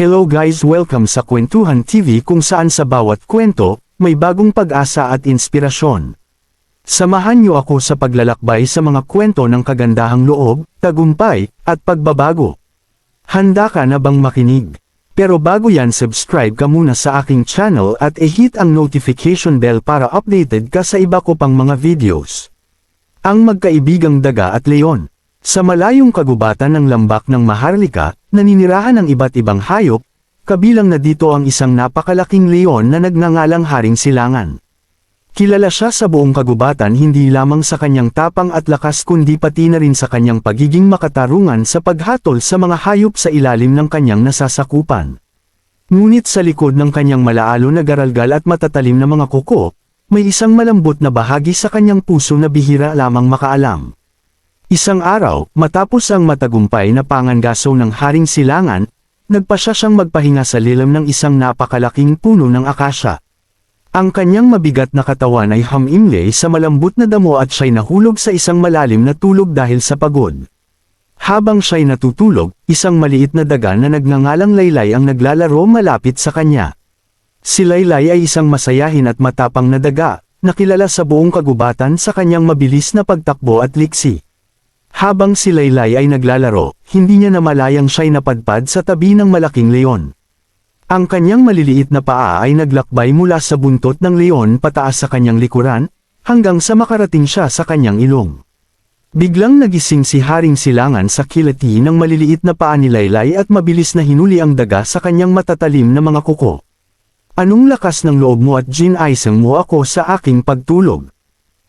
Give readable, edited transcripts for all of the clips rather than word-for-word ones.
Hello guys, welcome sa Kwentuhan TV kung saan sa bawat kwento, may bagong pag-asa at inspirasyon. Samahan niyo ako sa paglalakbay sa mga kwento ng kagandahang loob, tagumpay, at pagbabago. Handa ka na bang makinig? Pero bago yan, subscribe ka muna sa aking channel at i-hit ang notification bell para updated ka sa iba ko pang mga videos. Ang magkaibigang daga at leon. Sa malayong kagubatan ng lambak ng Maharlika, naninirahan ang iba't ibang hayop, kabilang na dito ang isang napakalaking leon na nagngangalang Haring Silangan. Kilala siya sa buong kagubatan hindi lamang sa kanyang tapang at lakas kundi pati na rin sa kanyang pagiging makatarungan sa paghatol sa mga hayop sa ilalim ng kanyang nasasakupan. Ngunit sa likod ng kanyang malaalo na garalgal at matatalim na mga kuko, may isang malambot na bahagi sa kanyang puso na bihira lamang makaalam. Isang araw, matapos ang matagumpay na pangangaso ng Haring Silangan, nagpasya siyang magpahinga sa lilim ng isang napakalaking puno ng akasya. Ang kanyang mabigat na katawan ay humimlay sa malambot na damo at siya'y nahulog sa isang malalim na tulog dahil sa pagod. Habang siya'y natutulog, isang maliit na daga na nagngangalang Laylay ang naglalaro malapit sa kanya. Si Laylay ay isang masayahin at matapang na daga, nakilala sa buong kagubatan sa kanyang mabilis na pagtakbo at liksi. Habang si Laylay ay naglalaro, hindi niya namalayang siya'y napadpad sa tabi ng malaking leon. Ang kanyang maliliit na paa ay naglakbay mula sa buntot ng leon pataas sa kanyang likuran, hanggang sa makarating siya sa kanyang ilong. Biglang nagising si Haring Silangan sa kilati ng maliliit na paa ni Laylay at mabilis na hinuli ang daga sa kanyang matatalim na mga kuko. "Anong lakas ng loob mo at ginaisang mo ako sa aking pagtulog?"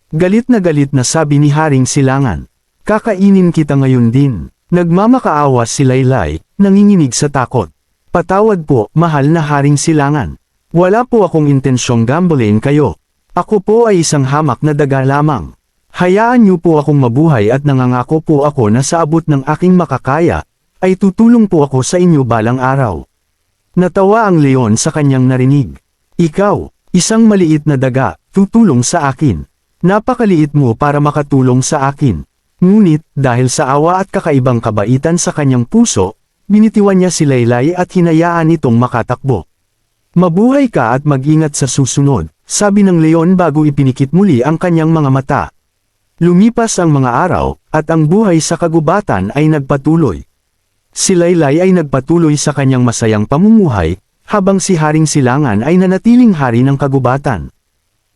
Galit na sabi ni Haring Silangan. "Kakainin kita ngayon din." Nagmamakaawa si Laylay, nanginginig sa takot. "Patawad po, mahal na Haring Silangan. Wala po akong intensyong gambling kayo. Ako po ay isang hamak na daga lamang. Hayaan niyo po akong mabuhay at nangangako po ako na sa abot ng aking makakaya, ay tutulong po ako sa inyo balang araw." Natawa ang leon sa kanyang narinig. "Ikaw, isang maliit na daga, tutulong sa akin. Napakaliit mo para makatulong sa akin." Ngunit, dahil sa awa at kakaibang kabaitan sa kanyang puso, binitiwan niya si Laylay at hinayaan itong makatakbo. "Mabuhay ka at mag-ingat sa susunod," sabi ng leon bago ipinikit muli ang kanyang mga mata. Lumipas ang mga araw, at ang buhay sa kagubatan ay nagpatuloy. Si Laylay ay nagpatuloy sa kanyang masayang pamumuhay, habang si Haring Silangan ay nanatiling hari ng kagubatan.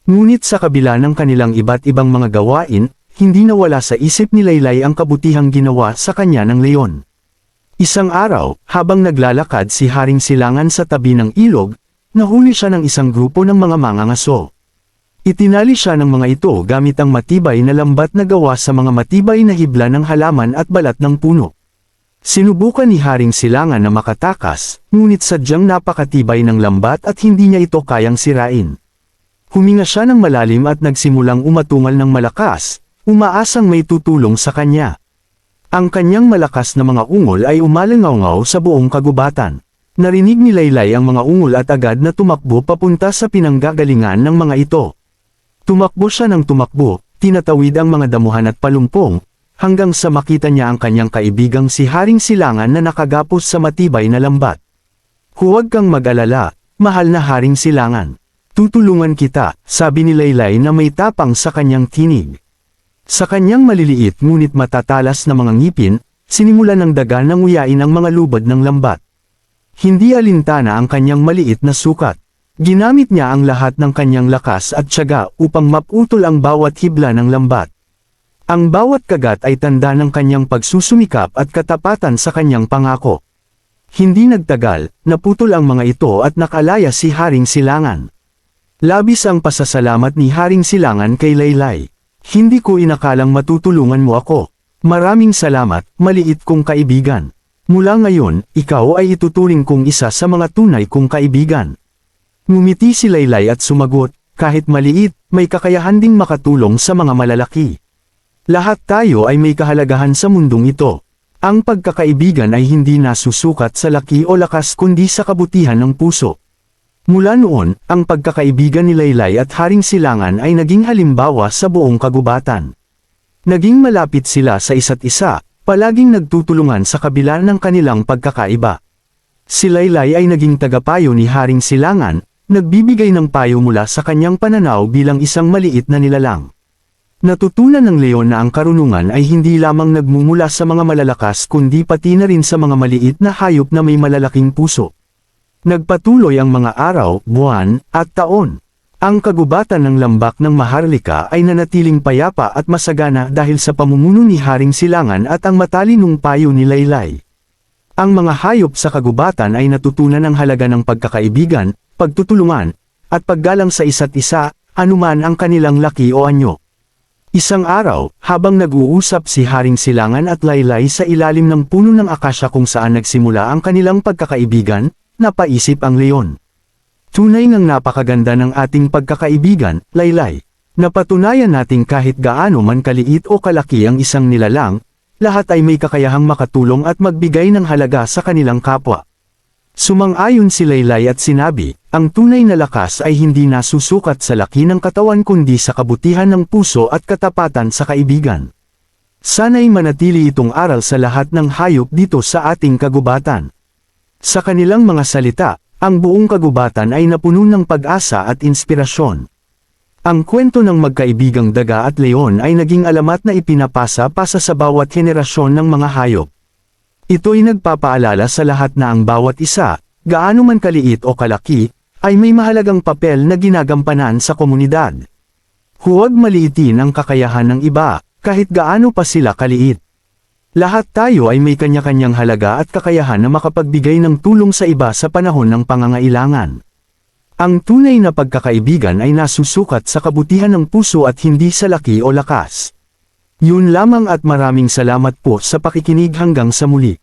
Ngunit sa kabila ng kanilang iba't ibang mga gawain, hindi nawala sa isip ni Laylay ang kabutihang ginawa sa kanya ng leon. Isang araw, habang naglalakad si Haring Silangan sa tabi ng ilog, nahuli siya ng isang grupo ng mga mangangaso. Itinali siya ng mga ito gamit ang matibay na lambat na gawa sa mga matibay na hibla ng halaman at balat ng puno. Sinubukan ni Haring Silangan na makatakas, ngunit sadyang napakatibay ng lambat at hindi niya ito kayang sirain. Huminga siya ng malalim at nagsimulang umatungal ng malakas, umaasang may tutulong sa kanya. Ang kanyang malakas na mga ungol ay umalangaw-ngaw sa buong kagubatan. Narinig ni Laylay ang mga ungol at agad na tumakbo papunta sa pinanggagalingan ng mga ito. Tumakbo siya ng tumakbo, tinatawid ang mga damuhan at palumpong, hanggang sa makita niya ang kanyang kaibigang si Haring Silangan na nakagapos sa matibay na lambat. "Huwag kang mag-alala, mahal na Haring Silangan. Tutulungan kita," sabi ni Laylay na may tapang sa kanyang tinig. Sa kanyang maliliit ngunit matatalas na mga ngipin, sinimulan ng daga na nguyain ang mga lubad ng lambat. Hindi alintana ang kanyang maliit na sukat. Ginamit niya ang lahat ng kanyang lakas at tiyaga upang maputol ang bawat hibla ng lambat. Ang bawat kagat ay tanda ng kanyang pagsusumikap at katapatan sa kanyang pangako. Hindi nagtagal, naputol ang mga ito at nakalaya si Haring Silangan. Labis ang pasasalamat ni Haring Silangan kay Laylay. "Hindi ko inakalang matutulungan mo ako. Maraming salamat, maliit kong kaibigan. Mula ngayon, ikaw ay ituturing kong isa sa mga tunay kong kaibigan." Ngumiti si Laylay at sumagot, "Kahit maliit, may kakayahan ding makatulong sa mga malalaki. Lahat tayo ay may kahalagahan sa mundong ito. Ang pagkakaibigan ay hindi nasusukat sa laki o lakas kundi sa kabutihan ng puso." Mula noon, ang pagkakaibigan ni Laylay at Haring Silangan ay naging halimbawa sa buong kagubatan. Naging malapit sila sa isa't isa, palaging nagtutulungan sa kabila ng kanilang pagkakaiba. Si Laylay ay naging tagapayo ni Haring Silangan, nagbibigay ng payo mula sa kanyang pananaw bilang isang maliit na nilalang. Natutunan ng leon na ang karunungan ay hindi lamang nagmumula sa mga malalakas kundi pati na rin sa mga maliit na hayop na may malalaking puso. Nagpatuloy ang mga araw, buwan, at taon. Ang kagubatan ng lambak ng Maharlika ay nanatiling payapa at masagana dahil sa pamumuno ni Haring Silangan at ang matalinong payo ni Laylay. Ang mga hayop sa kagubatan ay natutunan ang halaga ng pagkakaibigan, pagtutulungan, at paggalang sa isa't isa, anuman ang kanilang laki o anyo. Isang araw, habang nag-uusap si Haring Silangan at Laylay sa ilalim ng puno ng akasya kung saan nagsimula ang kanilang pagkakaibigan, napaisip ang leon. Tunay ngang napakaganda ng ating pagkakaibigan, Laylay. Napatunayan nating kahit gaano man kaliit o kalaki ang isang nilalang, lahat ay may kakayahang makatulong at magbigay ng halaga sa kanilang kapwa. Sumang-ayon si Laylay at sinabi, ang tunay na lakas ay hindi nasusukat sa laki ng katawan kundi sa kabutihan ng puso at katapatan sa kaibigan. Sana'y manatili itong aral sa lahat ng hayop dito sa ating kagubatan. Sa kanilang mga salita, ang buong kagubatan ay napuno ng pag-asa at inspirasyon. Ang kwento ng magkaibigang daga at leon ay naging alamat na ipinapasa-pasa sa bawat henerasyon ng mga hayop. Ito'y nagpapaalala sa lahat na ang bawat isa, gaano man kaliit o kalaki, ay may mahalagang papel na ginagampanan sa komunidad. Huwag maliitin ang kakayahan ng iba, kahit gaano pa sila kaliit. Lahat tayo ay may kanya-kanyang halaga at kakayahan na makapagbigay ng tulong sa iba sa panahon ng pangangailangan. Ang tunay na pagkakaibigan ay nasusukat sa kabutihan ng puso at hindi sa laki o lakas. Yun lamang at maraming salamat po sa pakikinig hanggang sa muli.